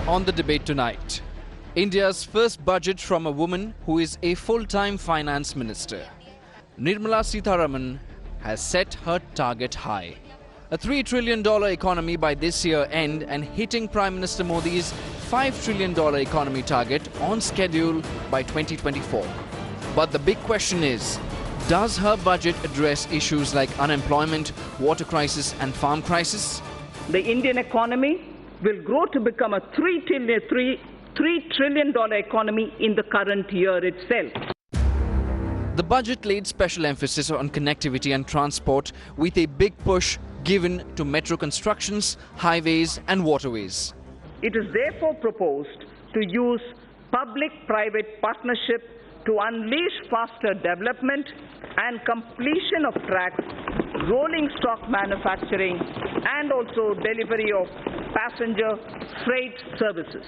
On the debate tonight, India's first budget from a woman who is a full-time finance minister. Nirmala Sitharaman has set her target high. A $3 trillion economy by this year end and hitting Prime Minister Modi's $5 trillion economy target on schedule by 2024. But the big question is, does her budget address issues like unemployment, water crisis and farm crisis? The Indian economy will grow to become a $3 trillion economy in the current year itself. The budget laid special emphasis on connectivity and transport with a big push given to metro constructions, highways and waterways. It is therefore proposed to use public-private partnership to unleash faster development and completion of tracks, rolling stock manufacturing and also delivery of passenger freight services.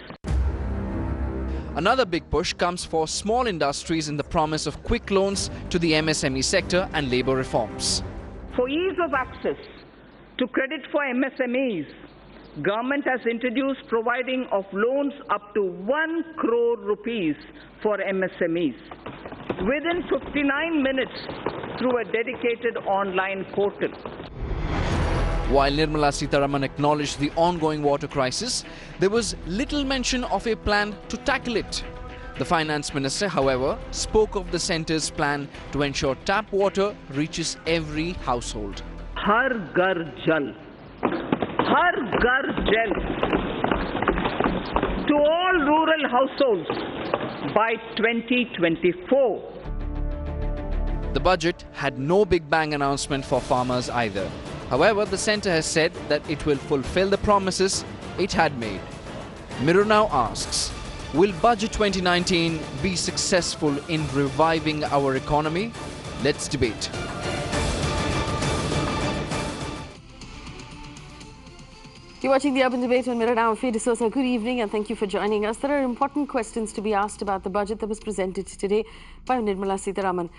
Another big push comes for small industries in the promise of quick loans to the MSME sector and labour reforms. For ease of access to credit for MSMEs, Government has introduced providing of loans up to 1 crore rupees for MSMEs within 59 minutes through a dedicated online portal. While Nirmala Sitharaman acknowledged the ongoing water crisis, there was little mention of a plan to tackle it. The Finance Minister, however, spoke of the centre's plan to ensure tap water reaches every household. Har Ghar Jal. Har Ghar Jal. To all rural households by 2024. The budget had no big bang announcement for farmers either. However, the centre has said that it will fulfill the promises it had made. Mirror now asks, will Budget 2019 be successful in reviving our economy? Let's debate. You're watching the Urban Debate on Mirror now. Faye D'souza, good evening and thank you for joining us. There are important questions to be asked about the budget that was presented today by Nirmala Sitharaman.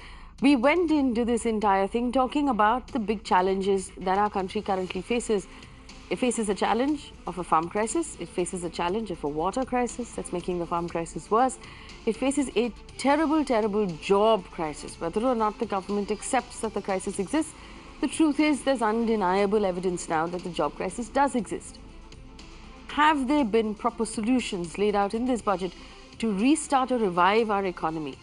We went into this entire thing talking about the big challenges that our country currently faces. It faces a challenge of a farm crisis. It faces a challenge of a water crisis that's making the farm crisis worse. It faces a terrible, terrible job crisis. Whether or not the government accepts that the crisis exists, the truth is there's undeniable evidence now that the job crisis does exist. Have there been proper solutions laid out in this budget to restart or revive our economy?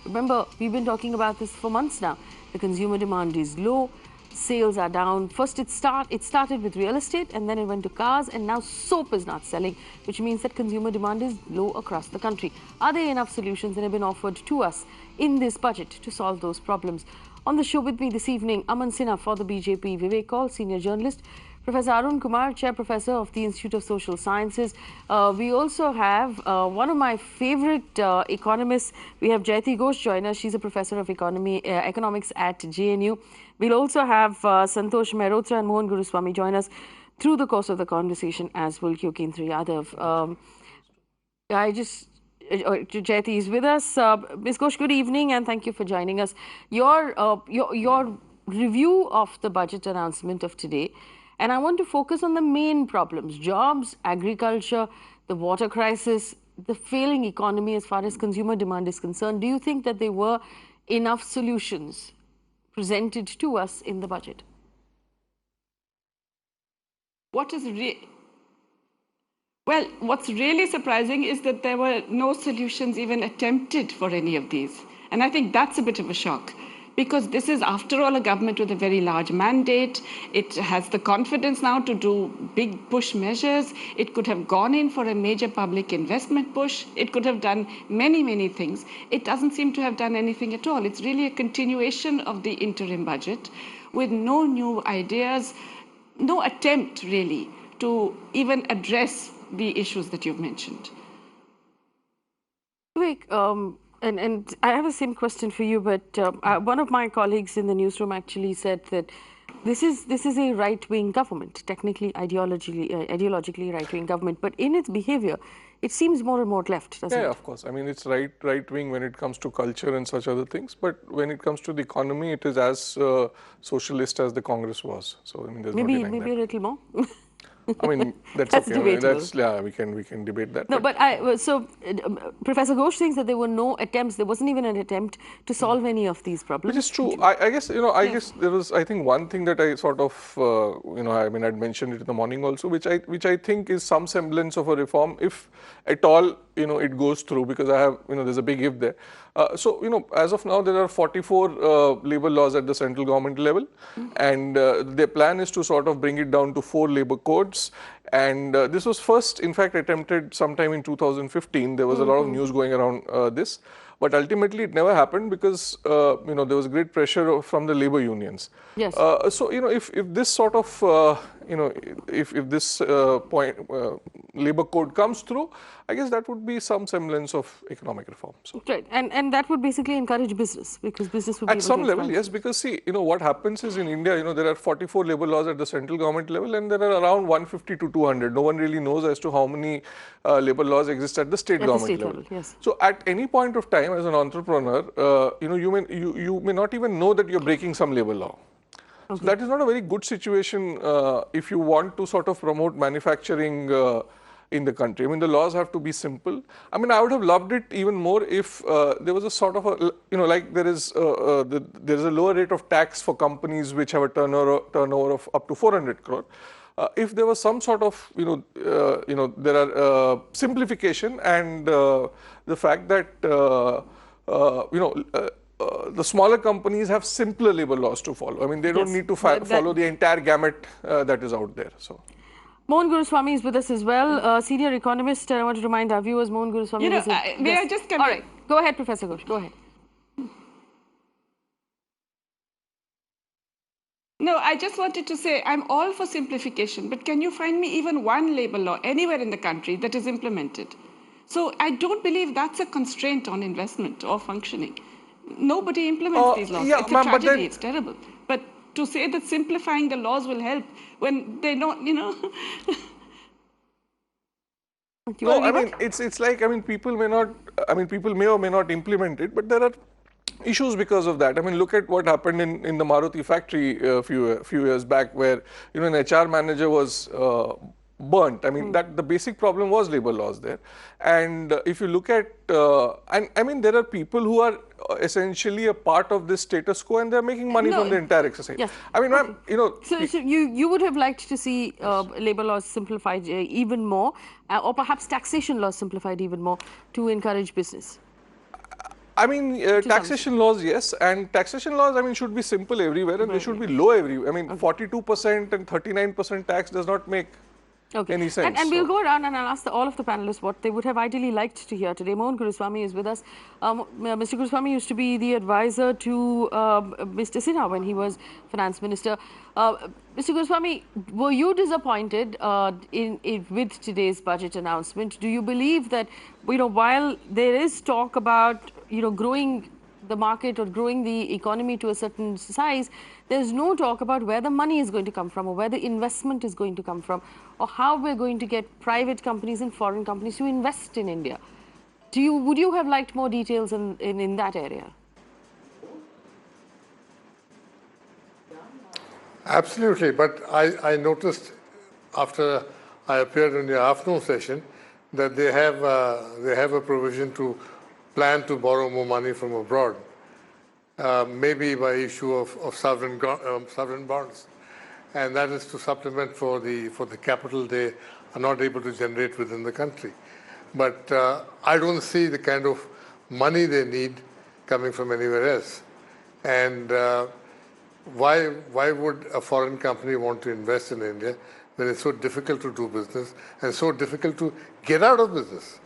Remember, we've been talking about this for months now. The consumer demand is low, sales are down. First it started with real estate and then it went to cars and now soap is not selling, which means that consumer demand is low across the country. Are there enough solutions that have been offered to us in this budget to solve those problems? On the show with me this evening, Aman Sinha for the BJP, Vivek Kaul, senior journalist, Professor Arun Kumar, Chair Professor of the Institute of Social Sciences. We also have one of my favorite economists. We have Jayati Ghosh join us. She's a Professor of Economics at JNU. We'll also have Santosh Mehrotra and Mohan Guruswamy join us through the course of the conversation, as will Yogindra Yadav. Jayati is with us. Ms. Ghosh, good evening and thank you for joining us. Your review of the budget announcement of today, and I want to focus on the main problems: jobs, agriculture, the water crisis, the failing economy as far as consumer demand is concerned. Do you think that there were enough solutions presented to us in the budget? What's really surprising is that there were no solutions even attempted for any of these. And I think that's a bit of a shock, because this is, after all, a government with a very large mandate. It has the confidence now to do big push measures. It could have gone in for a major public investment push. It could have done many, many things. It doesn't seem to have done anything at all. It's really a continuation of the interim budget with no new ideas, no attempt really to even address the issues that you've mentioned. Vivek, and I have the same question for you, but one of my colleagues in the newsroom actually said that this is a right-wing government, technically ideologically right-wing government, but in its behavior, it seems more and more left, doesn't it? Yeah, of course. I mean, it's right-wing when it comes to culture and such other things, but when it comes to the economy, it is as socialist as the Congress was. So I mean, there's no denying that. Maybe a little more. I mean, that's That's okay. I mean, debatable. yeah, we can debate that. No, but Professor Ghosh thinks that there were no attempts, there wasn't even an attempt to solve any of these problems. Which is true. I guess, I guess there was, I think, one thing that I sort of, I mean, I'd mentioned it in the morning also, which I think is some semblance of a reform, if at all, it goes through, because I have, there's a big if there. So, as of now, there are 44 labor laws at the central government level, and their plan is to sort of bring it down to 4 labor codes. And this was first, in fact, attempted sometime in 2015. There was a lot of news going around this. But ultimately, it never happened because, there was great pressure from the labor unions. Yes. So, if this sort of, if this labor code comes through, I guess that would be some semblance of economic reform. So. Right, and that would basically encourage business, because business would be At some level, yes, because see, what happens is in India, there are 44 labor laws at the central government level, and there are around 150 to 200. No one really knows as to how many labor laws exist at the state government level. Yes. So at any point of time, as an entrepreneur, you may not even know that you're breaking some labor law. Okay. So that is not a very good situation if you want to sort of promote manufacturing in the country. I mean, the laws have to be simple. I mean, I would have loved it even more if there was a sort of a, like there is a lower rate of tax for companies which have a turnover of up to 400 crore. If there was some sort of, there are simplification and the fact that, the smaller companies have simpler labor laws to follow. I mean, they don't need to follow the entire gamut that is out there. So. Mohan Guruswamy is with us as well, senior economist. I want to remind our viewers, Mohan Guruswamy is may I just come All right, go ahead, Professor Ghosh, go ahead. No, I just wanted to say I'm all for simplification, but can you find me even one labor law anywhere in the country that is implemented? So I don't believe that's a constraint on investment or functioning. Nobody implements these laws. Yeah, it's a tragedy, it's terrible. But to say that simplifying the laws will help when they don't, No, I mean, it's like, I mean, people may or may not implement it, but there are issues because of that. I mean, look at what happened in the Maruti factory a few years back, where, an HR manager was burnt. I mean, that the basic problem was labor laws there. And if you look at, and I mean, there are people who are essentially a part of this status quo, and they're making money from the entire exercise. Yes. I mean, ma'am, So you would have liked to see labor laws simplified even more, or perhaps taxation laws simplified even more to encourage business? I mean, taxation laws, yes, and taxation laws, I mean, should be simple everywhere, and they should be low everywhere. I mean, 42% and 39% tax does not make any sense. And we'll go around and I'll ask all of the panelists what they would have ideally liked to hear today. Mohan Guruswamy is with us. Mr. Guruswamy used to be the advisor to Mr. Sinha when he was finance minister. Mr. Guruswamy, were you disappointed with today's budget announcement? Do you believe that, while there is talk about, growing the market or growing the economy to a certain size, there's no talk about where the money is going to come from or where the investment is going to come from or how we're going to get private companies and foreign companies to invest in India. Would you have liked more details in that area? Absolutely, but I noticed after I appeared in the afternoon session that they have a provision to plan to borrow more money from abroad, maybe by issue of sovereign bonds, and that is to supplement for the capital they are not able to generate within the country. But I don't see the kind of money they need coming from anywhere else. And why would a foreign company want to invest in India when it's so difficult to do business and so difficult to get out of business?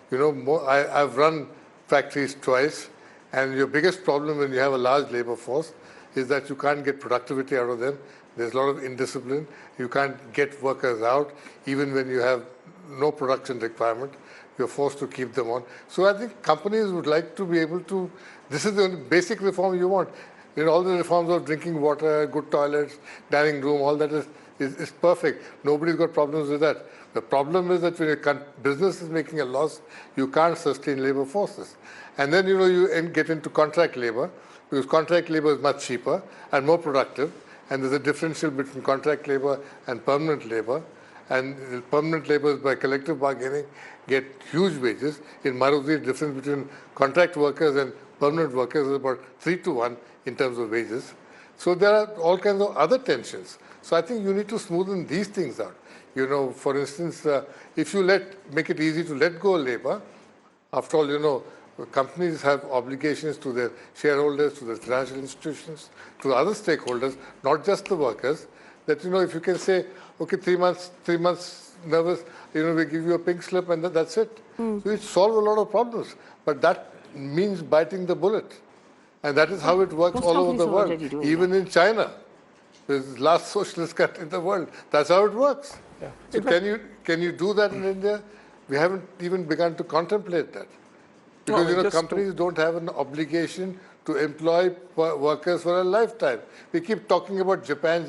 I've run factories twice, and your biggest problem when you have a large labor force is that you can't get productivity out of them. There's a lot of indiscipline. You can't get workers out. Even when you have no production requirement, you're forced to keep them on. So I think companies would like to be able to, this is the only basic reform you want. All the reforms of drinking water, good toilets, dining room, all that is perfect. Nobody's got problems with that. The problem is that when your business is making a loss, you can't sustain labor forces. And then, you get into contract labor, because contract labor is much cheaper and more productive, and there's a differential between contract labor and permanent labor. and permanent laborers by collective bargaining get huge wages. In Maruti, the difference between contract workers and permanent workers is about 3-to-1 in terms of wages. So there are all kinds of other tensions. So I think you need to smoothen these things out. You know, for instance, if you make it easy to let go of labor, after all, you know, companies have obligations to their shareholders, to the financial institutions, to the other stakeholders, not just the workers, that, you know, if you can say, okay, 3 months nervous, you know, we give you a pink slip and that's it. So it solves a lot of problems. But that means biting the bullet. And that is how it works all over the world. Even in China, the last socialist country in the world, that's how it works. Yeah. So can you do that in India? We haven't even begun to contemplate that. Because, you know, companies don't have an obligation to employ workers for a lifetime. We keep talking about Japan.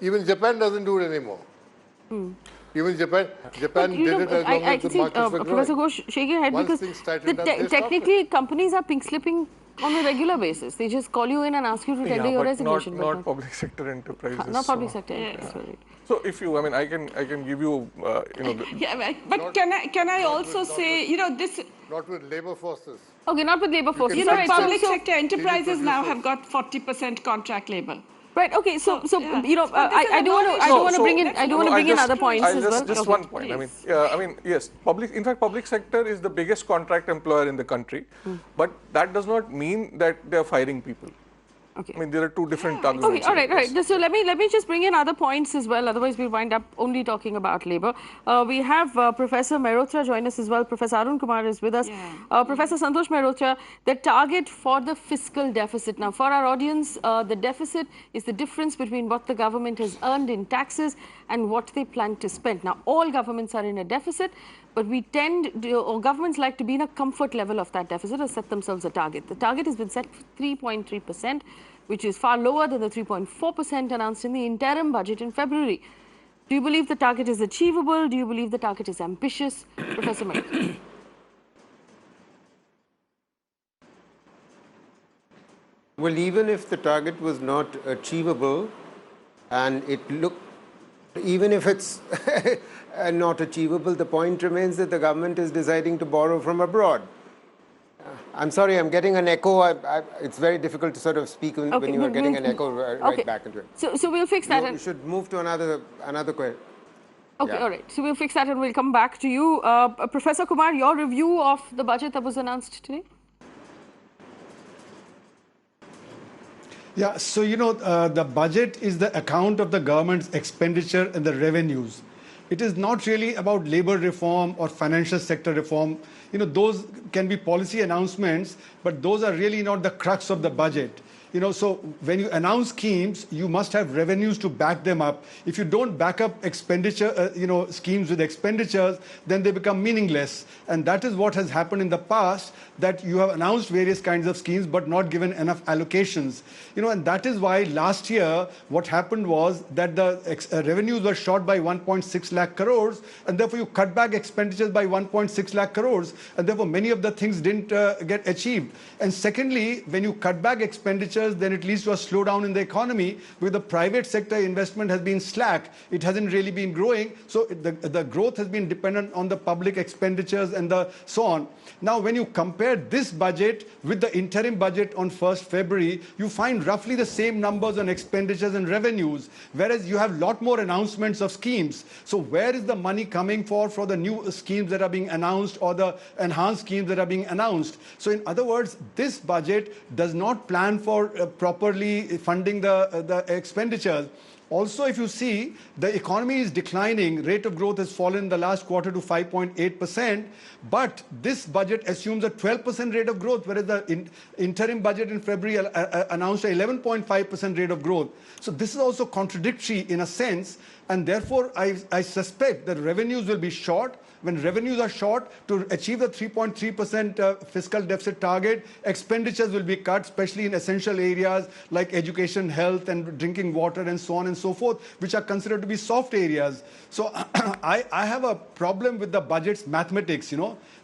Even Japan doesn't do it anymore. Even Japan did it as long as the markets were growing. Professor Ghosh, shake your head because technically companies are pink slipping on a regular basis. They just call you in and ask you to tender your resignation. Not public sector enterprises. Not public sector enterprises. Right. So if you, I mean, I can give you, you know. Yeah, but can I also say, you know, this. Not with labor forces. Okay, not with labor forces. You know, public sector enterprises now have got 40% contract labor. Right. Okay. So yeah. You know, I do want to bring in other points as well. Just okay. one point. Please. I mean, yes. In fact, public sector is the biggest contract employer in the country, but that does not mean that they are firing people. Okay. I mean, there are two different arguments. Okay, all right. So let me just bring in other points as well. Otherwise, we'll wind up only talking about labor. We have Professor Mehrotra join us as well. Professor Arun Kumar is with us. Yeah. Professor Santosh Mehrotra, the target for the fiscal deficit. Now, for our audience, the deficit is the difference between what the government has earned in taxes and what they plan to spend. Now, all governments are in a deficit, but we governments like to be in a comfort level of that deficit or set themselves a target. The target has been set for 3.3%, which is far lower than the 3.4% announced in the interim budget in February. Do you believe the target is achievable? Do you believe the target is ambitious? Professor Mehrotra. Well, even if the target was not achievable, and even if it's not achievable, the point remains that the government is deciding to borrow from abroad. I'm sorry, I'm getting an echo. It's very difficult to sort of speak when you are getting an echo right back into it. So we'll fix that. You should move to another question. Okay, yeah. All right. So we'll fix that and we'll come back to you. Professor Kumar, your review of the budget that was announced today? Yeah, so you know, the budget is the account of the government's expenditure and the revenues. It is not really about labor reform or financial sector reform. You know, those can be policy announcements, but those are really not the crux of the budget. You know, so when you announce schemes, you must have revenues to back them up. If you don't back up expenditure, schemes with expenditures, then they become meaningless. And that is what has happened in the past, that you have announced various kinds of schemes, but not given enough allocations. You know, and that is why last year, what happened was that the revenues were short by 1.6 lakh crores, and therefore you cut back expenditures by 1.6 lakh crores, and therefore many of the things didn't get achieved. And secondly, when you cut back expenditures, then it leads to a slowdown in the economy, because the private sector investment has been slack. It hasn't really been growing. So the growth has been dependent on the public expenditures and so on. Now, when you compare this budget with the interim budget on 1st February, you find roughly the same numbers on expenditures and revenues, whereas you have a lot more announcements of schemes. So where is the money coming for the new schemes that are being announced or the enhanced schemes that are being announced? So in other words, this budget does not plan for properly funding the expenditures. Also, if you see, the economy is declining. Rate of growth has fallen in the last quarter to 5.8%. But this budget assumes a 12% rate of growth, whereas the interim budget in February announced an 11.5% rate of growth. So this is also contradictory in a sense. And therefore, I suspect that revenues will be short. When revenues are short, to achieve the 3.3% fiscal deficit target, expenditures will be cut, especially in essential areas like education, health, and drinking water, and so on and so forth, which are considered to be soft areas. So I have a problem with the budget's mathematics,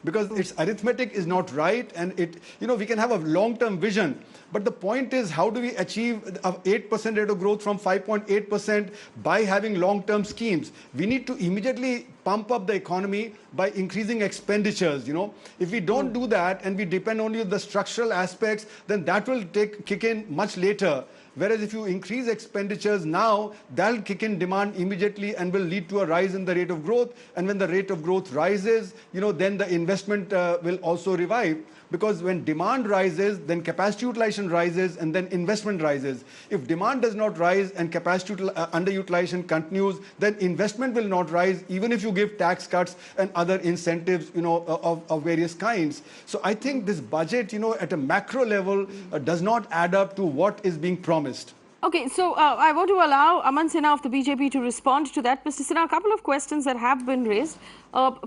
because its arithmetic is not right, and we can have a long-term vision. But the point is, how do we achieve an 8% rate of growth from 5.8% by having long long-term schemes. We need to immediately pump up the economy by increasing expenditures. If we don't do that and we depend only on the structural aspects, then that will kick in much later. Whereas if you increase expenditures now, that'll kick in demand immediately and will lead to a rise in the rate of growth. And when the rate of growth rises, then the investment will also revive. Because when demand rises, then capacity utilization rises and then investment rises. If demand does not rise and capacity underutilization continues, then investment will not rise, even if you give tax cuts and other incentives, of various kinds. So I think this budget, at a macro level, does not add up to what is being promised. Okay, so I want to allow Aman Sinha of the BJP to respond to that. Mr. Sinha, a couple of questions that have been raised.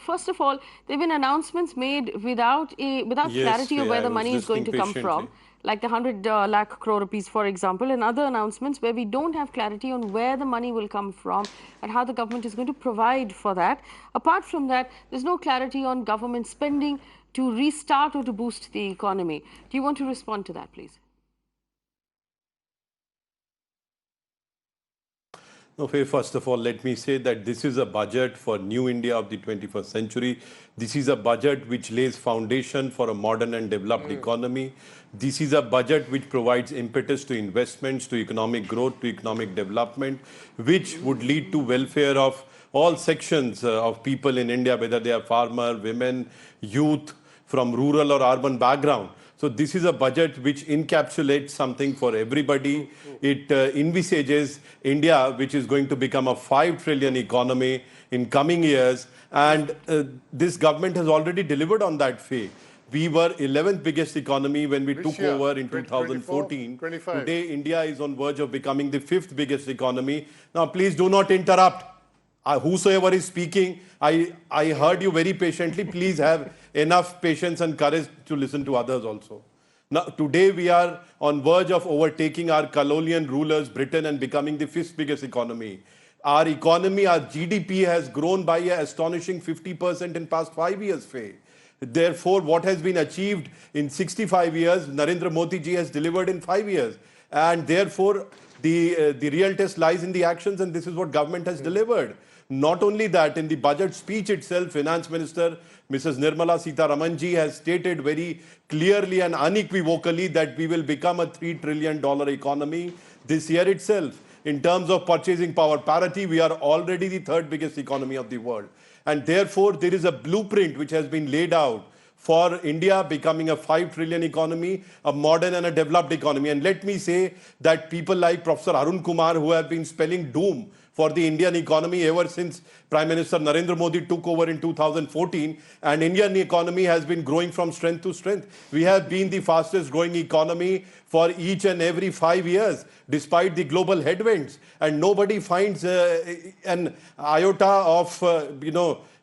First of all, there have been announcements made without clarity of where the money is going to come from, like the 100 lakh crore rupees, for example, and other announcements where we don't have clarity on where the money will come from and how the government is going to provide for that. Apart from that, there's no clarity on government spending to restart or to boost the economy. Do you want to respond to that, please? No, Faye, first of all, let me say that this is a budget for new India of the 21st century. This is a budget which lays foundation for a modern and developed economy. This is a budget which provides impetus to investments, to economic growth, to economic development, which would lead to welfare of all sections of people in India, whether they are farmer, women, youth, from rural or urban background. So this is a budget which encapsulates something for everybody. It envisages India, which is going to become a 5 trillion economy in coming years. And this government has already delivered on that faith. We were 11th biggest economy when we took over in 2014. Today, India is on verge of becoming the 5th biggest economy. Now, please do not interrupt. Whosoever is speaking, I heard you very patiently. Please have enough patience and courage to listen to others also. Now, today we are on verge of overtaking our colonial rulers, Britain, and becoming the 5th biggest economy. Our economy, our GDP has grown by an astonishing 50% in past 5 years, Faye. Therefore, what has been achieved in 65 years, Narendra Modi ji has delivered in 5 years. And therefore, the real test lies in the actions, and this is what government has delivered. Not only that, in the budget speech itself, Finance Minister Mrs. Nirmala Sitharaman ji has stated very clearly and unequivocally that we will become a $3 trillion economy this year itself. In terms of purchasing power parity, we are already the 3rd biggest economy of the world. And therefore, there is a blueprint which has been laid out for India becoming a 5 trillion economy, a modern and a developed economy. And let me say that people like Professor Arun Kumar, who have been spelling doom for the Indian economy ever since Prime Minister Narendra Modi took over in 2014, and Indian economy has been growing from strength to strength. We have been the fastest growing economy for each and every 5 years, despite the global headwinds. And nobody finds an iota of,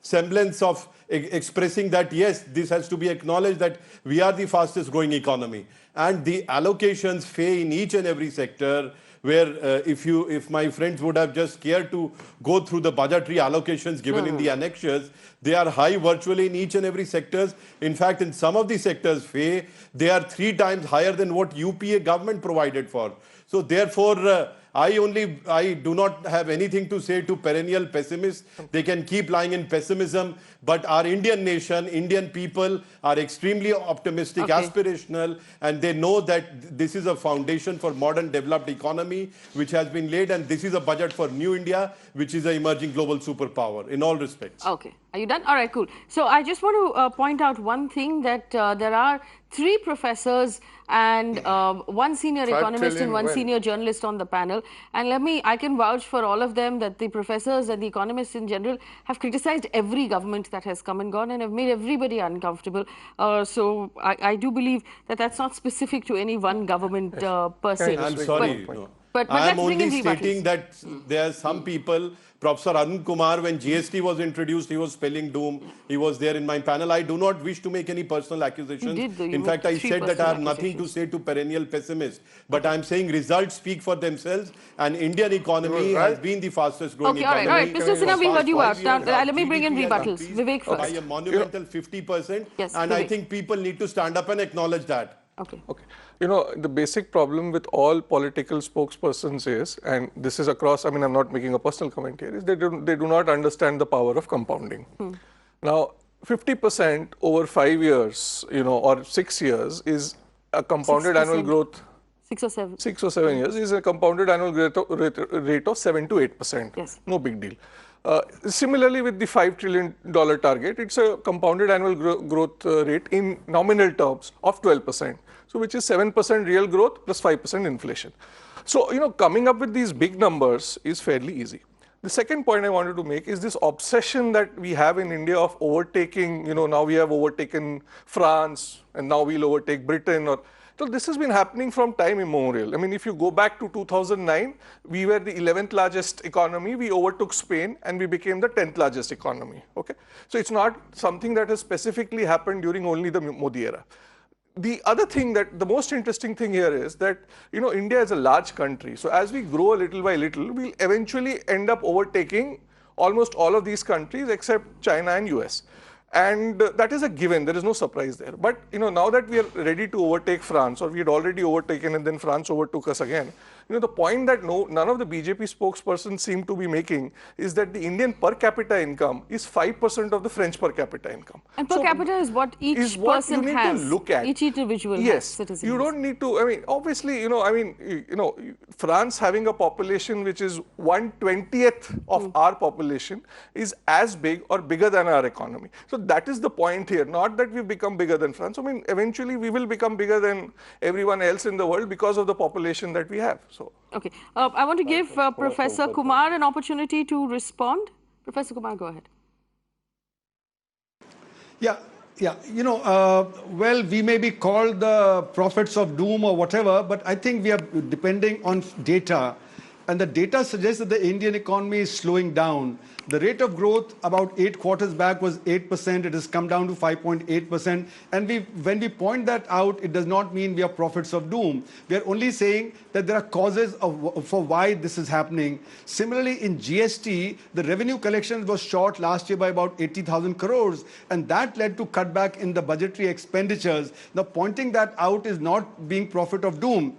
semblance of expressing that, yes, this has to be acknowledged that we are the fastest growing economy. And the allocations, Faye, in each and every sector, where if my friends would have just cared to go through the budgetary allocations given in the annexures, they are high virtually in each and every sectors. In fact, in some of the sectors, Faye, they are 3 times higher than what UPA government provided for. So therefore, I do not have anything to say to perennial pessimists. They can keep lying in pessimism, but our Indian nation, Indian people are extremely optimistic, aspirational, and they know that this is a foundation for modern developed economy which has been laid, and this is a budget for new India, which is an emerging global superpower in all respects. Okay. Are you done? All right, cool. So I just want to point out one thing, that there are 3 professors and 1 senior economist and 1 senior journalist on the panel. And I can vouch for all of them that the professors and the economists in general have criticized every government that has come and gone and have made everybody uncomfortable. So I do believe that that's not specific to any one government per se. I'm sorry. But I am only stating that there are some people, Professor Arun Kumar, when GST was introduced, he was spelling doom. He was there in my panel. I do not wish to make any personal accusations. In fact, I said that I have nothing to say to perennial pessimists. But I am saying results speak for themselves, and Indian economy has been the fastest growing economy. All right. Mr. Sinha, we heard you out. Now, let me bring in rebuttals. Vivek first. By a monumental 50%. Yes, and Vivek. I think people need to stand up and acknowledge that. Okay. Okay. You know, the basic problem with all political spokespersons is, and this is across, I mean, I'm not making a personal comment here, is they do not understand the power of compounding. Now, 50% over 5 years, you know, or 6 years is a compounded annual growth. 6 or 7. 6 or 7 years is a compounded annual rate of 7 to 8%. Yes. No big deal. Similarly, with the $5 trillion target, it's a compounded annual growth rate in nominal terms of 12%. So, which is 7% real growth plus 5% inflation. So, you know, coming up with these big numbers is fairly easy. The second point I wanted to make is this obsession that we have in India of overtaking, you know, now we have overtaken France and now we'll overtake Britain. So this has been happening from time immemorial. I mean, if you go back to 2009, we were the 11th largest economy. We overtook Spain and we became the 10th largest economy. Okay, so it's not something that has specifically happened during only the Modi era. The other thing that the most interesting thing here is that, you know, India is a large country. So as we grow little by little, we'll eventually end up overtaking almost all of these countries except China and US. And that is a given, there is no surprise there. But, you know, now that we are ready to overtake France, or we had already overtaken and then France overtook us again, you know, the point that none of the BJP spokespersons seem to be making is that the Indian per capita income is 5% of the French per capita income. And per capita is what each person you need has. To look at. Each individual yes, has, citizen you don't need to, I mean, obviously, you know, France having a population which is 1/20th of our population is as big or bigger than our economy. So that is the point here, not that we've become bigger than France. I mean, eventually we will become bigger than everyone else in the world because of the population that we have. So. Okay, I want to give Professor Kumar an opportunity to respond. Professor Kumar, go ahead. Yeah, you know, well, we may be called the prophets of doom or whatever, but I think we are depending on data. And the data suggests that the Indian economy is slowing down. The rate of growth about 8 quarters back was 8%. It has come down to 5.8%. And when we point that out, it does not mean we are prophets of doom. We are only saying that there are causes for why this is happening. Similarly, in GST, the revenue collection was short last year by about 80,000 crores. And that led to cutback in the budgetary expenditures. Now, pointing that out is not being prophet of doom.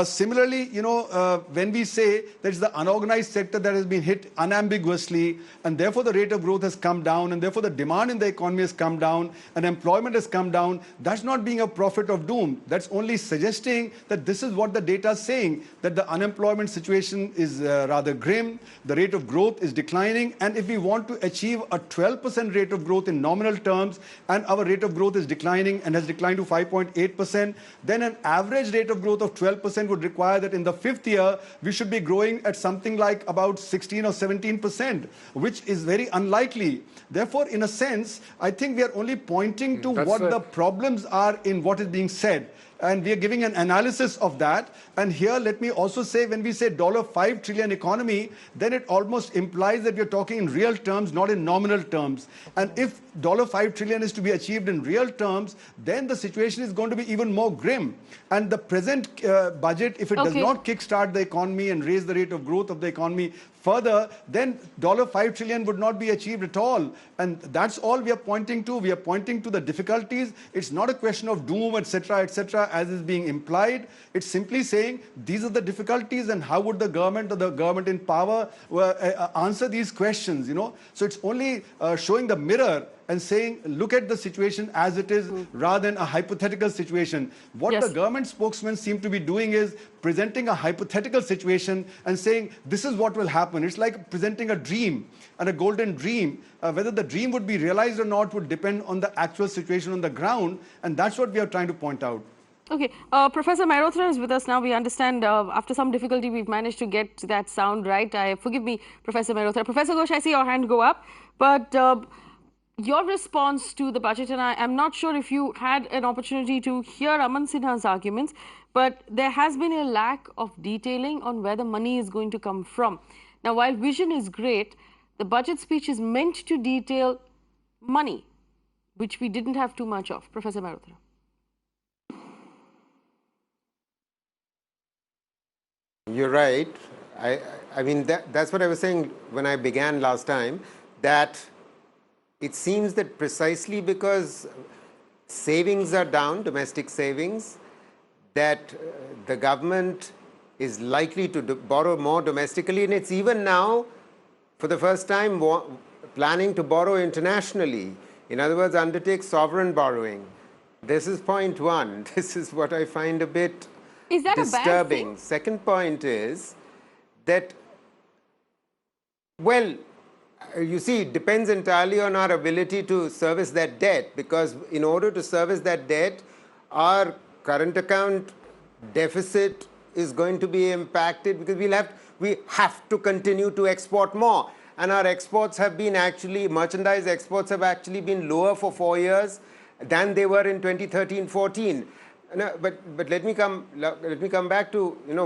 Similarly, you know, when we say that it's the unorganized sector that has been hit unambiguously, and therefore the rate of growth has come down, and therefore the demand in the economy has come down, and employment has come down. That's not being a prophet of doom. That's only suggesting that this is what the data is saying, that the unemployment situation is rather grim, the rate of growth is declining, and if we want to achieve a 12% rate of growth in nominal terms, and our rate of growth is declining and has declined to 5.8%, then an average rate of growth of 12% would require that in the 5th year, we should be growing at something like about 16 or 17%, which is very unlikely. Therefore, in a sense, I think we are only pointing to what the problems are in what is being said. And we are giving an analysis of that. And here, let me also say, when we say $5 trillion economy, then it almost implies that we are talking in real terms, not in nominal terms. And if $5 trillion is to be achieved in real terms, then the situation is going to be even more grim. And the present budget, if it does not kickstart the economy and raise the rate of growth of the economy further, then $5 trillion would not be achieved at all. And that's all we are pointing to. We are pointing to the difficulties. It's not a question of doom, etc., as is being implied. It's simply saying these are the difficulties, and how would the government or the government in power answer these questions, you know? So it's only showing the mirror and saying, look at the situation as it is, rather than a hypothetical situation. What the government spokesmen seem to be doing is presenting a hypothetical situation and saying, this is what will happen. It's like presenting a dream, and a golden dream. Whether the dream would be realized or not would depend on the actual situation on the ground, and that's what we are trying to point out. Okay, Professor Mehrotra is with us now. We understand after some difficulty we've managed to get that sound right. Forgive me, Professor Mehrotra. Professor Ghosh, I see your hand go up, but your response to the budget, and I'm not sure if you had an opportunity to hear Aman Sinha's arguments, but there has been a lack of detailing on where the money is going to come from. Now, while vision is great, the budget speech is meant to detail money, which we didn't have too much of. Professor Mehrotra. You're right. I mean, that's what I was saying when I began last time, that it seems that precisely because savings are down, domestic savings, that the government is likely to borrow more domestically, and it's even now, for the first time, planning to borrow internationally. In other words, undertake sovereign borrowing. This is point one. This is what I find a bit disturbing. Second point is that, well, you see, it depends entirely on our ability to service that debt, because in order to service that debt, our current account deficit is going to be impacted, because we have to continue to export more. And our exports have been merchandise exports have actually been lower for 4 years than they were in 2013-14. No, but let me come back to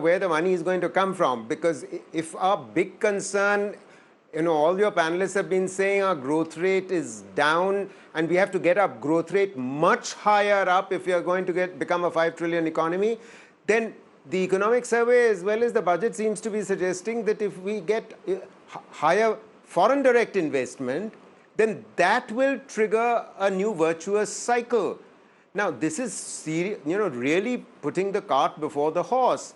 where the money is going to come from, because if our big concern, all your panelists have been saying our growth rate is down, and we have to get our growth rate much higher up if we are going to become a 5 trillion economy, then the economic survey as well as the budget seems to be suggesting that if we get higher foreign direct investment, then that will trigger a new virtuous cycle. Now, this is really putting the cart before the horse.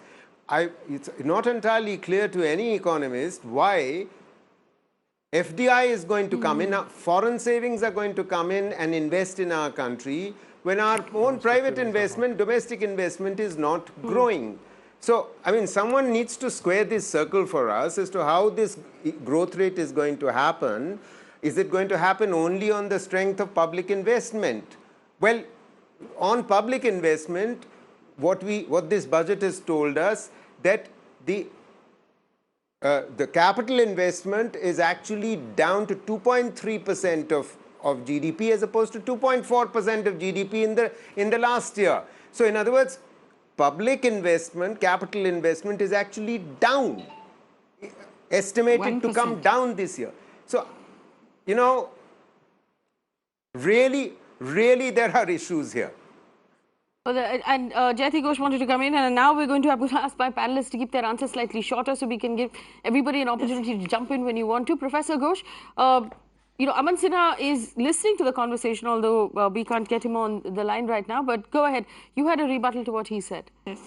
It's not entirely clear to any economist why FDI is going to come in, foreign savings are going to come in and invest in our country when our own private investment, domestic investment is not growing. So, I mean, someone needs to square this circle for us as to how this growth rate is going to happen. Is it going to happen only on the strength of public investment? Well, on public investment, what this budget has told us, that the capital investment is actually down to 2.3% of GDP as opposed to 2.4% of GDP in the last year. So in other words, public investment, capital investment is actually down, estimated 1%. To come down this year. So, really there are issues here. Well, and Jayati Ghosh wanted to come in, and now we're going to have to ask my panelists to keep their answers slightly shorter so we can give everybody an opportunity to jump in when you want to. Professor Ghosh, Aman Sinha is listening to the conversation, although we can't get him on the line right now. But go ahead. You had a rebuttal to what he said. Yes.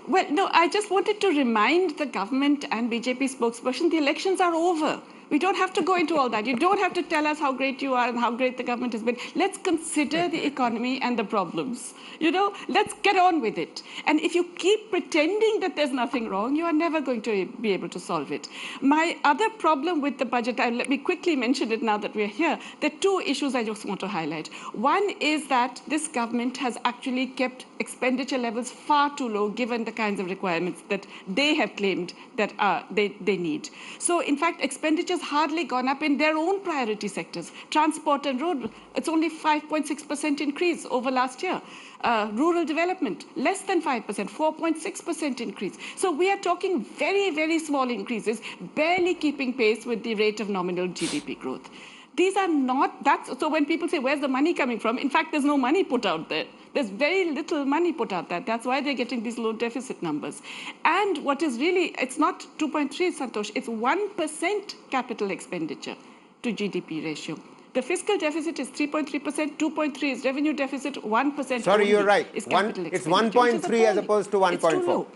Well, no, I just wanted to remind the government and BJP spokesperson, the elections are over. We don't have to go into all that. You don't have to tell us how great you are and how great the government has been. Let's consider the economy and the problems. Let's get on with it. And if you keep pretending that there's nothing wrong, you are never going to be able to solve it. My other problem with the budget, let me quickly mention it now that we're here. There are two issues I just want to highlight. One is that this government has actually kept expenditure levels far too low given the kinds of requirements that they have claimed that they need. So, in fact, expenditure hardly gone up in their own priority sectors. Transport and road, it's only 5.6% increase over last year. Rural development, less than 5%, 4.6% increase. So we are talking very, very small increases, barely keeping pace with the rate of nominal GDP growth. These are not, so when people say, where's the money coming from? In fact, there's no money put out there. There's very little money put out there. That's why they're getting these low deficit numbers. And what is really, it's not 2.3, Santosh, it's 1% capital expenditure to GDP ratio. The fiscal deficit is 3.3%, 2.3 is revenue deficit, 1%. Sorry, you're right. It's 1.3 as opposed to 1.4.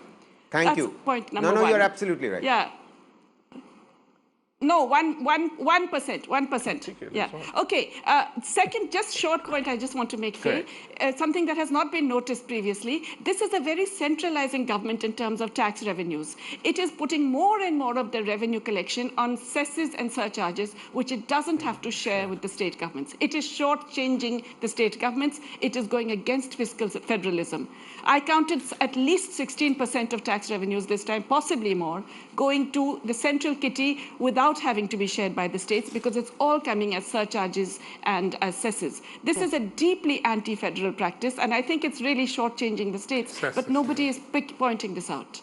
Thank you. Point number one. You're absolutely right. Yeah. No, 1%. Yeah. Okay. Second, just short point I just want to make, Faye. Something that has not been noticed previously. This is a very centralizing government in terms of tax revenues. It is putting more and more of the revenue collection on cesses and surcharges, which it doesn't have to share with the state governments. It is shortchanging the state governments. It is going against fiscal federalism. I counted at least 16% of tax revenues this time, possibly more, going to the central kitty without having to be shared by the states, because it's all coming as surcharges and as cesses. This is a deeply anti-federal practice, and I think it's really shortchanging the states, but nobody is pointing this out.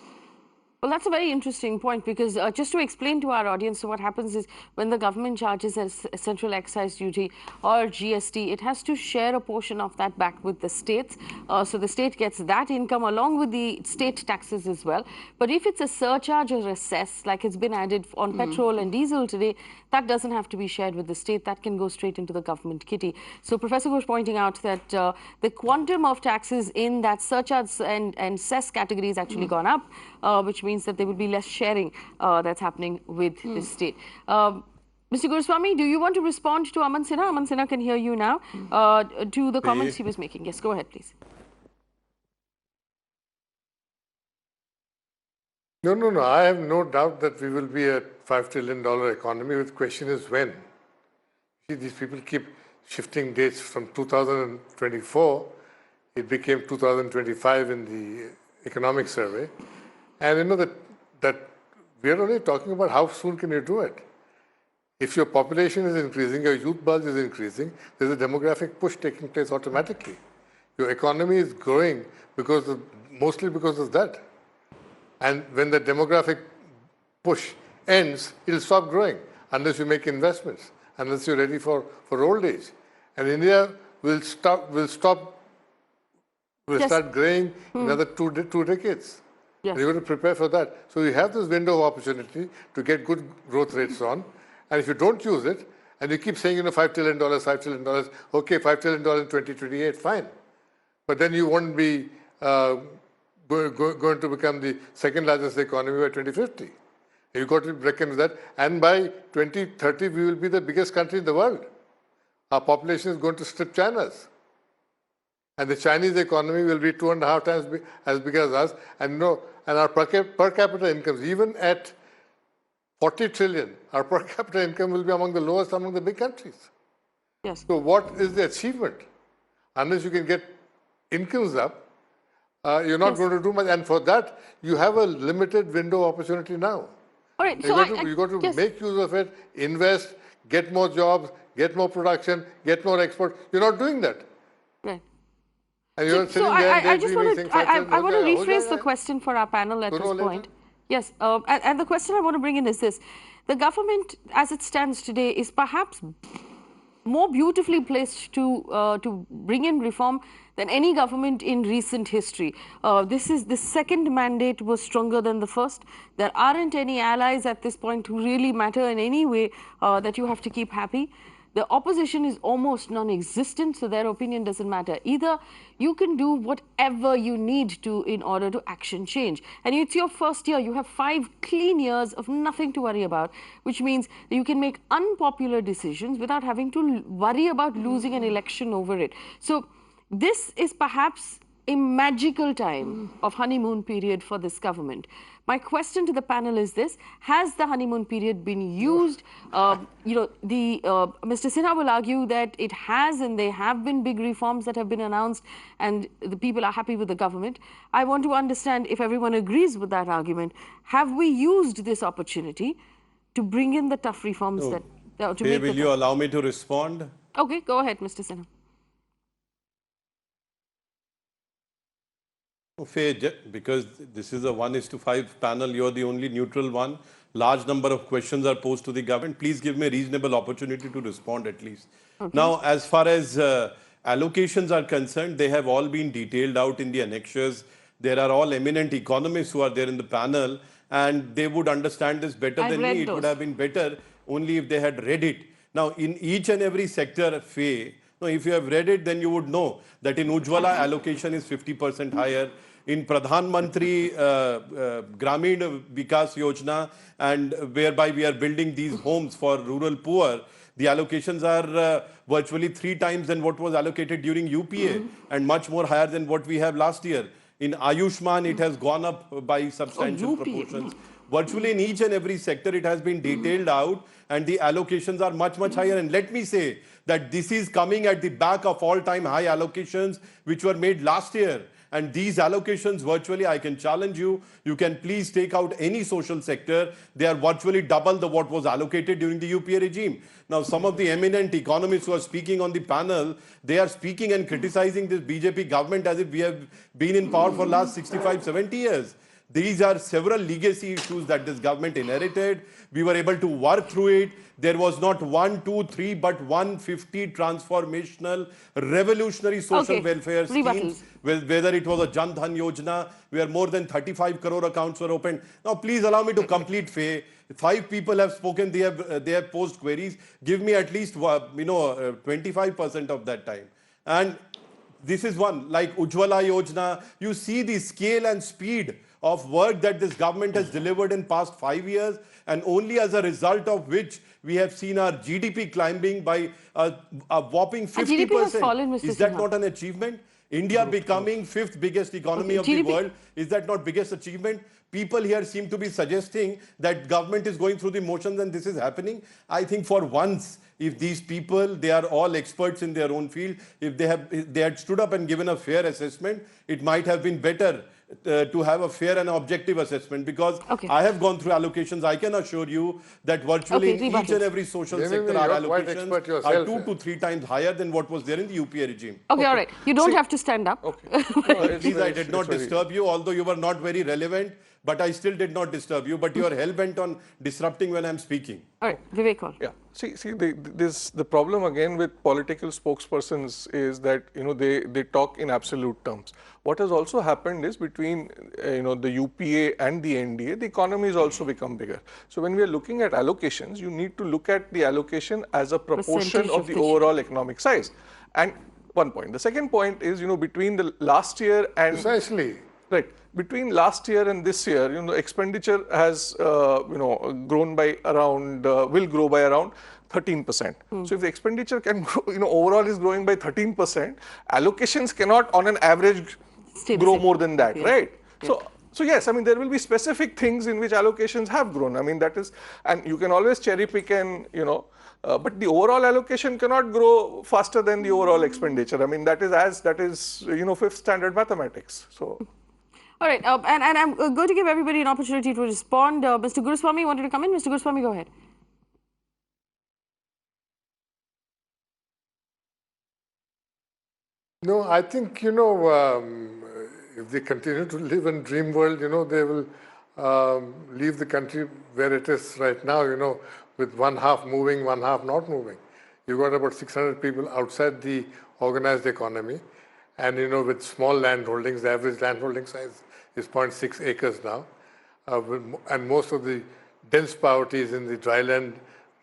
Well, that's a very interesting point because just to explain to our audience, so what happens is when the government charges a central excise duty or GST, it has to share a portion of that back with the states. So the state gets that income along with the state taxes as well. But if it's a surcharge or a cess, like it's been added on petrol and diesel today, that doesn't have to be shared with the state. That can go straight into the government kitty. So Professor was pointing out that the quantum of taxes in that surcharge and cess category has actually gone up, which means that there will be less sharing that's happening with the state. Mr. Guruswamy, do you want to respond to Aman Sinha? Aman Sinha can hear you now, to the comments he was making. Yes, go ahead, please. No. I have no doubt that we will be a $5 trillion economy. The question is when. See, these people keep shifting dates from 2024. It became 2025 in the economic survey. And you know that we are only talking about how soon can you do it. If your population is increasing, your youth bulge is increasing, there's a demographic push taking place automatically. Your economy is growing mostly because of that. And when the demographic push ends, it'll stop growing unless you make investments, unless you're ready for old age. And India will start growing another two decades. Yes. And you've got to prepare for that. So you have this window of opportunity to get good growth rates on. And if you don't use it, and you keep saying, $5 trillion, $5 trillion, okay, $5 trillion in 2028, fine. But then you won't be going to become the second largest economy by 2050. You've got to reckon with that. And by 2030, we will be the biggest country in the world. Our population is going to strip China's. And the Chinese economy will be 2.5 times as big as us. And our per capita incomes, even at 40 trillion, our per capita income will be among the lowest among the big countries. Yes. So what is the achievement? Unless you can get incomes up, you're not going to do much. And for that, you have a limited window of opportunity now. All right. You've got to make use of it, invest, get more jobs, get more production, get more export. You're not doing that. Right. And you're sitting there I just want to rephrase the question for our panel at this point. Yes, and the question I want to bring in is this. The government, as it stands today, is perhaps more beautifully placed to bring in reform than any government in recent history. The second mandate was stronger than the first. There aren't any allies at this point who really matter in any way that you have to keep happy. The opposition is almost non-existent, so their opinion doesn't matter either. You can do whatever you need to in order to action change. And it's your first year. You have 5 clean years of nothing to worry about, which means that you can make unpopular decisions without having to worry about losing an election over it. So this is perhaps a magical time of honeymoon period for this government. My question to the panel is this: has the honeymoon period been used? Mr. Sinha will argue that it has, and there have been big reforms that have been announced, and the people are happy with the government. I want to understand if everyone agrees with that argument. Have we used this opportunity to bring in the tough reforms will you allow me to respond? Okay, go ahead, Mr. Sinha. Faye, because this is a 1:5 panel, you're the only neutral one. Large number of questions are posed to the government. Please give me a reasonable opportunity to respond at least. Okay. Now, as far as allocations are concerned, they have all been detailed out in the annexures. There are all eminent economists who are there in the panel, and they would understand this better than me. It would have been better only if they had read it. Now, in each and every sector, Faye, if you have read it, then you would know that in Ujjwala, allocation is 50% higher. In Pradhan Mantri Gramin Vikas Yojana, and whereby we are building these homes for rural poor, the allocations are virtually 3 times than what was allocated during UPA, and much more higher than what we have last year. In Ayushman, it has gone up by substantial proportions. Virtually in each and every sector, it has been detailed out, and the allocations are much, much higher. And let me say that this is coming at the back of all-time high allocations which were made last year. And these allocations, virtually, I can challenge you, you can please take out any social sector. They are virtually double what was allocated during the UPA regime. Now, some of the eminent economists who are speaking on the panel, they are speaking and criticizing this BJP government as if we have been in power for the last 65, 70 years. These are several legacy issues that this government inherited. We were able to work through it. There was not 1, 2, 3, but 150 transformational, revolutionary social welfare schemes, whether it was a Jan Dhan Yojana, where more than 35 crore accounts were opened. Now, please allow me to complete, Faye. 5 people have spoken, they have posed queries. Give me at least 25% of that time. And this is one, like Ujjwala Yojana. You see the scale and speed of work that this government has delivered in past 5 years, and only as a result of which we have seen our GDP climbing by a whopping 50%. GDP has fallen, Mr. Is that Sinha. not an achievement? India becoming 5th biggest economy of the world, is that not biggest achievement? People here seem to be suggesting that government is going through the motions and this is happening. I think for once, if these people, they are all experts in their own field, if they had stood up and given a fair assessment, it might have been better to have a fair and objective assessment, because I have gone through allocations. I can assure you that virtually each and every social sector, our allocations are 2 to 3 times higher than what was there in the UPA regime. Okay, all right. You don't have to stand up. Please, I did not disturb you, although you were not very relevant, but I still did not disturb you. But you are hell-bent on disrupting when I'm speaking. All right, Vivek. Yeah. See, the problem again with political spokespersons is that, they talk in absolute terms. What has also happened is between, the UPA and the NDA, the economy has also become bigger. So when we are looking at allocations, you need to look at the allocation as a proportion of the overall economic size. And one point. The second point is, between the last year and... Precisely. Right. Between last year and this year, expenditure has, grown by around, will grow by around 13%. So if the expenditure can grow, overall is growing by 13%, allocations cannot on an average grow more than that, right? Yeah. So yes, I mean, there will be specific things in which allocations have grown. I mean, that is, and you can always cherry pick and, but the overall allocation cannot grow faster than the overall expenditure. I mean, that is, 5th standard mathematics. So. All right, and I'm going to give everybody an opportunity to respond. Mr. Guruswamy wanted to come in. Mr. Guruswamy, go ahead. No, I think, if they continue to live in dream world, they will leave the country where it is right now, with one half moving, one half not moving. You've got about 600 people outside the organized economy, and, with small land holdings, the average land holding size is 0.6 acres now, and most of the dense poverty is in the dryland,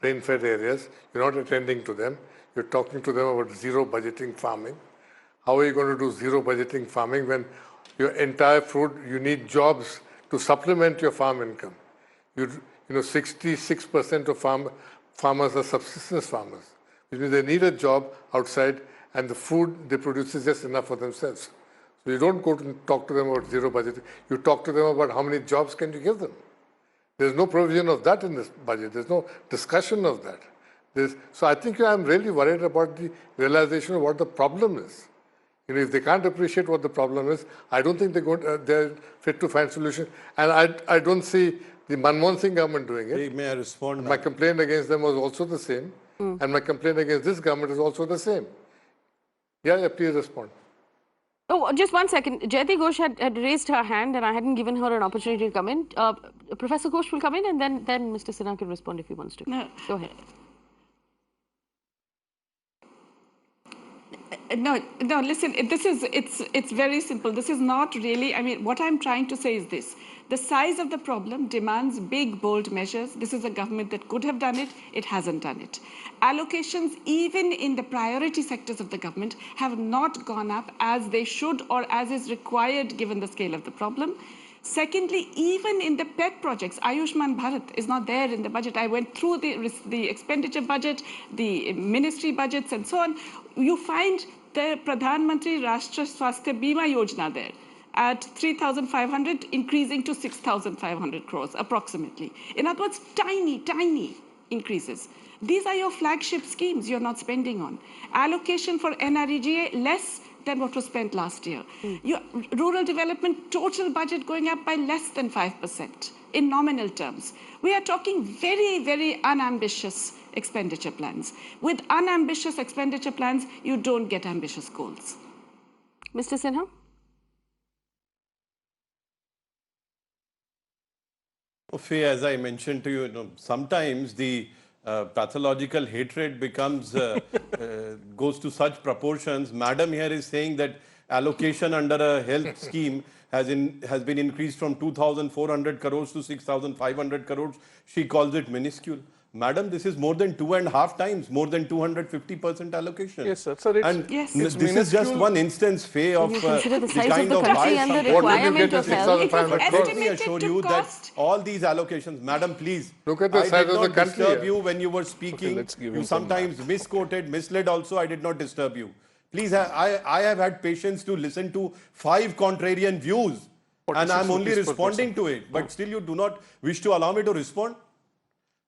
rain-fed areas. You're not attending to them. You're talking to them about zero budgeting farming. How are you going to do zero budgeting farming when your entire you need jobs to supplement your farm income? 66% of farmers are subsistence farmers, which means they need a job outside, and the food they produce is just enough for themselves. So you don't go to talk to them about zero budgeting. You talk to them about how many jobs can you give them. There's no provision of that in this budget. There's no discussion of that. So I think I'm really worried about the realization of what the problem is. If they can't appreciate what the problem is, I don't think they're fit to find solution. And I don't see the Manmohan Singh government doing it. Hey, may I respond? My complaint against them was also the same. And my complaint against this government is also the same. Yeah, please respond. Oh, just one second. Jayati Ghosh had raised her hand and I hadn't given her an opportunity to come in. Professor Ghosh will come in and then Mr. Sinha can respond if he wants to. No. Go ahead. No, listen, it's very simple. This is not really, I mean, what I'm trying to say is this. The size of the problem demands big, bold measures. This is a government that could have done it. It hasn't done it. Allocations, even in the priority sectors of the government, have not gone up as they should or as is required given the scale of the problem. Secondly, even in the pet projects, Ayushman Bharat is not there in the budget. I went through the expenditure budget, the ministry budgets and so on. You find the Pradhan Mantri Rashtra Swasthya Bima Yojana there at 3,500, increasing to 6,500 crores approximately. In other words, tiny, tiny increases. These are your flagship schemes you're not spending on. Allocation for NREGA, less than what was spent last year. Your rural development total budget going up by less than 5% in nominal terms. We are talking very, very unambitious expenditure plans. With unambitious expenditure plans, you don't get ambitious goals. Mr. Sinha? Faye, as I mentioned to you, sometimes the pathological hatred becomes goes to such proportions. Madam here is saying that allocation under a health scheme has been increased from 2,400 crores to 6,500 crores. She calls it minuscule. Madam, this is more than 2.5 times, more than 250% allocation. Yes, sir. Sir, And Yes. this is just one instance, Faye, of You consider the the size of kind the of country and the bias. requirement of health. It was Let me estimated assure to you that cost. all these allocations, Madam, please. Look at the I size did of the not country disturb here. you when you were speaking. let's give You him some sometimes misquoted, misled also. I did not disturb you. Please, I have had patience to listen to 5 contrarian views. And I'm only responding to it. But still you do not wish to allow me to respond?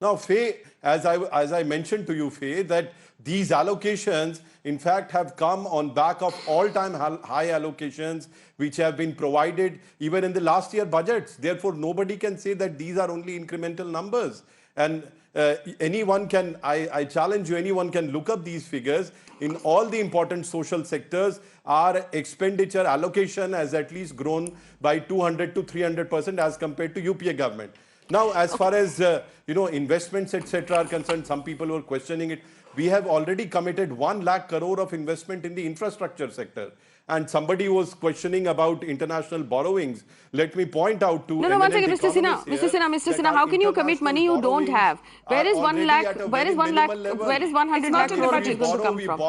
Now, Faye, as I mentioned to you, Faye, that these allocations, in fact, have come on back of all-time high allocations, which have been provided even in the last year budgets. Therefore, nobody can say that these are only incremental numbers. And anyone can, I challenge you, anyone can look up these figures. In all the important social sectors, our expenditure allocation has at least grown by 200 to 300% as compared to UPA government. Now, as far as investments, etc., are concerned, some people were questioning it. We have already committed 1 lakh crore of investment in the infrastructure sector. And somebody was questioning about international borrowings. Let me point out to No, 1 second, Mr. Sinha, how can you commit money you don't have? Where is 1 lakh, where is 100 lakh crore rupees going to come from?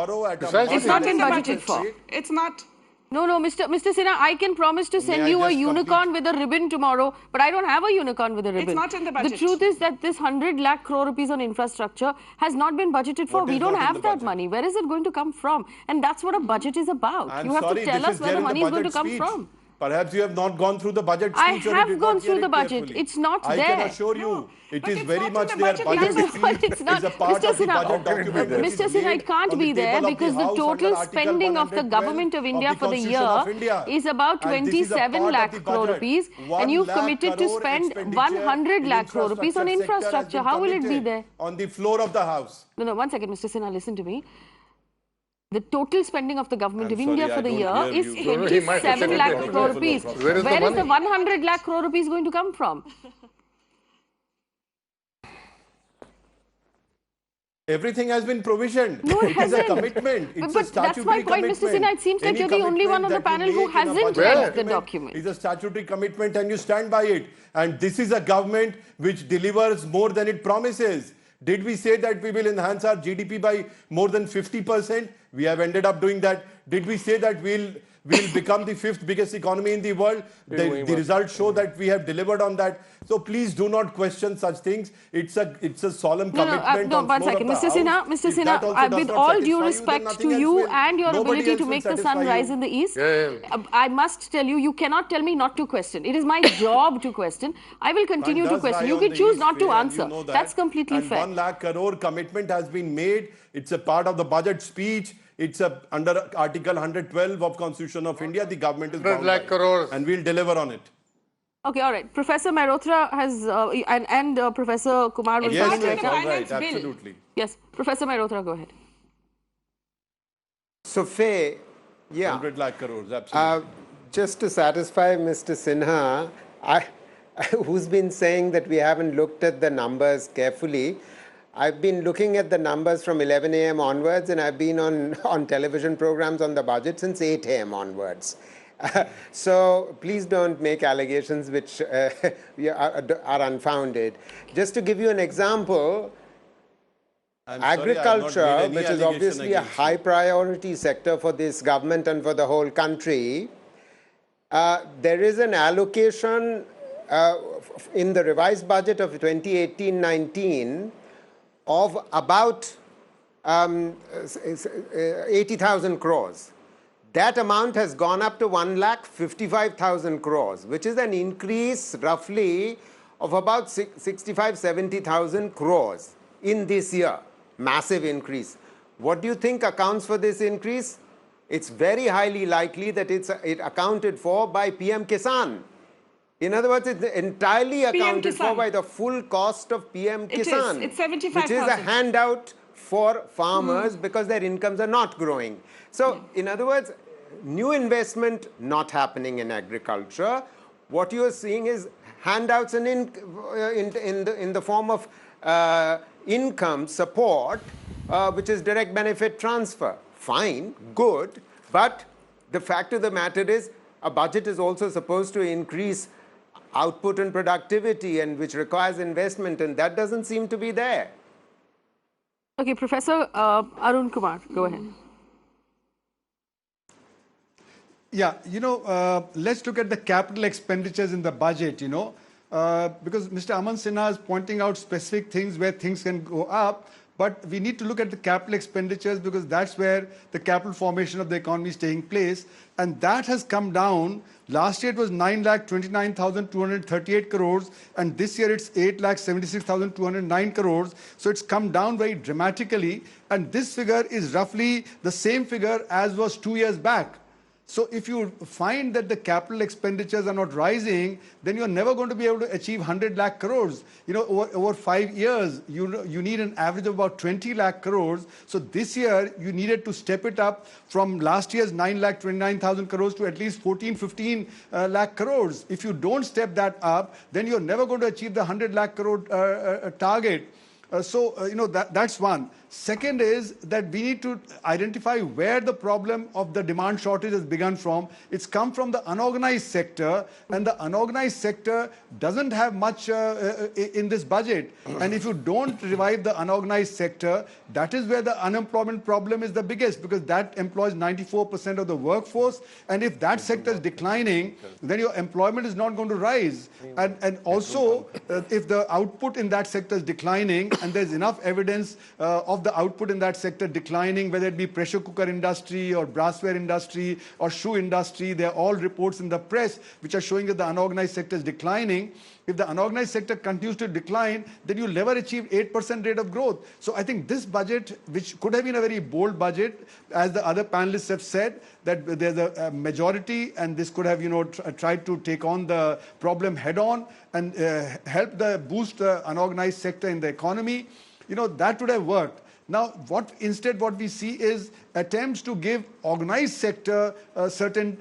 It's not been budgeted for. It's not. No, Mr. Sinha, I can promise to send you a unicorn with a ribbon tomorrow, but I don't have a unicorn with a ribbon. It's not in the budget. The truth is that this 100 lakh crore rupees on infrastructure has not been budgeted for. We don't have that money. Where is it going to come from? And that's what a budget is about. You have to tell us where the money is going to come from. Perhaps you have not gone through the budget speech. I have gone through the budget. It's not there. I can assure you, it is very much there. Budget speech is a part of the budget document. Mr. Sinha, it can't be there because the total spending of the government of India for the year is about 27 lakh crore rupees, and you've committed to spend 100 lakh crore rupees on infrastructure. How will it be there? On the floor of the House. No, 1 second, Mr. Sinha, listen to me. The total spending of the government of India for the year is 27 lakh crore rupees. Where is the 100 lakh crore rupees going to come from? Everything has been provisioned. No, it hasn't. Is a commitment. It's but that's my point, Mr. Sinha. It seems like you're the only one on the panel who hasn't read the document. It's a statutory commitment and you stand by it. And this is a government which delivers more than it promises. Did we say that we will enhance our GDP by more than 50%? We have ended up doing that. Did we say that we'll become the 5th biggest economy in the world? The results show that we have delivered on that. So please do not question such things. It's a solemn commitment. No, 1 second. Mr. Sinha, with all due respect to you and your ability to make the sun rise in the east, I must tell you, you cannot tell me not to question. It is my job to question. I will continue to question. You can choose not to answer. That's completely fair. 1 lakh crore commitment has been made. It's a part of the budget speech. It's under Article 112 of Constitution of India. The government is bound by it, and we'll deliver on it. Okay, all right. Professor Mehrotra has, and Professor Kumar will yes, all right, absolutely. Yes, Professor Mehrotra, go ahead. So, Faye, 100 lakh crores, absolutely. Just to satisfy Mr. Sinha, who's been saying that we haven't looked at the numbers carefully, I've been looking at the numbers from 11 a.m. onwards, and I've been on television programs on the budget since 8 a.m. onwards. So please don't make allegations which are unfounded. Just to give you an example, agriculture, which is obviously a high priority sector for this government and for the whole country, there is an allocation in the revised budget of 2018-19 of about 80,000 crores. That amount has gone up to 1,55,000 crores, which is an increase roughly of about 65,000-70,000 crores in this year. Massive increase. What do you think accounts for this increase? It's very highly likely that it accounted for by PM Kisan. In other words, it's entirely accounted for by the full cost of PM Kisan. It's 75,000. Which is a handout for farmers because their incomes are not growing. So, in other words, new investment not happening in agriculture. What you are seeing is handouts and in the form of income support, which is direct benefit transfer. Fine, good, but the fact of the matter is a budget is also supposed to increase output and productivity, and which requires investment, and that doesn't seem to be there. Okay, Professor Arun Kumar, go ahead. Yeah, let's look at the capital expenditures in the budget, because Mr. Aman Sinha is pointing out specific things where things can go up, but we need to look at the capital expenditures because that's where the capital formation of the economy is taking place, and that has come down. Last year it was 9,29,238 crores, and this year it's 8,76,209 crores. So it's come down very dramatically, and this figure is roughly the same figure as was 2 years back. So if you find that the capital expenditures are not rising, then you're never going to be able to achieve 100 lakh crores. Over 5 years, you need an average of about 20 lakh crores. So this year, you needed to step it up from last year's 9,29,000 crores to at least 15 lakh crores. If you don't step that up, then you're never going to achieve the 100 lakh crore target. That's one. Second is that we need to identify where the problem of the demand shortage has begun from. It's come from the unorganized sector, and the unorganized sector doesn't have much in this budget. And if you don't revive the unorganized sector, that is where the unemployment problem is the biggest, because that employs 94% of the workforce. And if that sector is declining, then your employment is not going to rise. And also, if the output in that sector is declining, and there's enough evidence of the output in that sector declining, whether it be pressure cooker industry or brassware industry or shoe industry, there are all reports in the press which are showing that the unorganized sector is declining. If the unorganized sector continues to decline, then you'll never achieve 8% rate of growth. So I think this budget, which could have been a very bold budget, as the other panelists have said, that there's a majority, and this could have, tried to take on the problem head on and help boost the unorganized sector in the economy, that would have worked. Now, what we see is attempts to give organized sector certain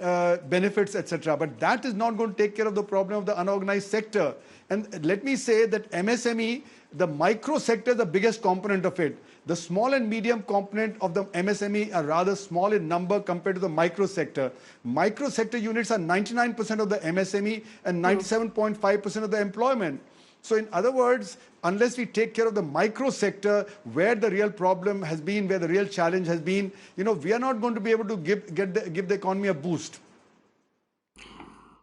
benefits, etc. But that is not going to take care of the problem of the unorganized sector. And let me say that MSME, the micro sector is the biggest component of it. The small and medium component of the MSME are rather small in number compared to the micro sector. Micro sector units are 99% of the MSME and 97.5% of the employment. So in other words, unless we take care of the micro sector, where the real problem has been, where the real challenge has been, we are not going to be able to give the economy a boost.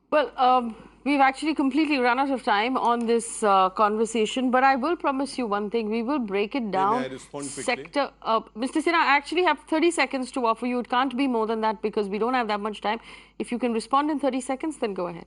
Well, we've actually completely run out of time on this conversation, but I will promise you one thing. We will break it down. May I respond quickly? Sector. Mr. Sinha, I actually have 30 seconds to offer you. It can't be more than that because we don't have that much time. If you can respond in 30 seconds, then go ahead.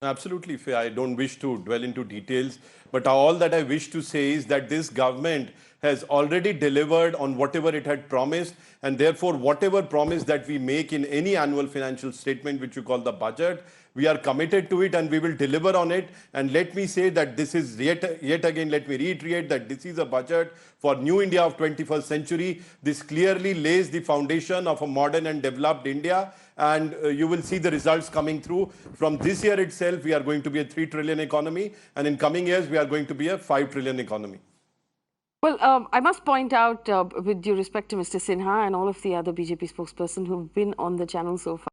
Absolutely, Faye. I don't wish to dwell into details, but all that I wish to say is that this government has already delivered on whatever it had promised, and therefore whatever promise that we make in any annual financial statement, which you call the budget, we are committed to it and we will deliver on it. And let me say that this is yet again, let me reiterate that this is a budget for new India of 21st century. This clearly lays the foundation of a modern and developed India. And you will see the results coming through. From this year itself, we are going to be a 3 trillion economy. And in coming years, we are going to be a 5 trillion economy. Well, I must point out, with due respect to Mr. Sinha and all of the other BJP spokespersons who have been on the channel so far,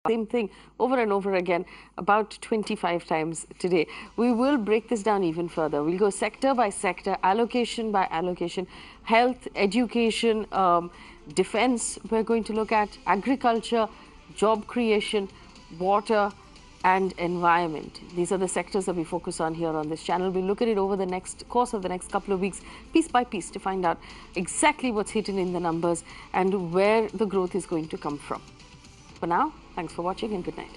same thing over and over again, about 25 times today. We will break this down even further. We'll go sector by sector, allocation by allocation, health, education, defense. We're going to look at agriculture, job creation, water, and environment. These are the sectors that we focus on here on this channel. We'll look at it over the course of the next couple of weeks, piece by piece, to find out exactly what's hidden in the numbers and where the growth is going to come from. For now, thanks for watching and good night.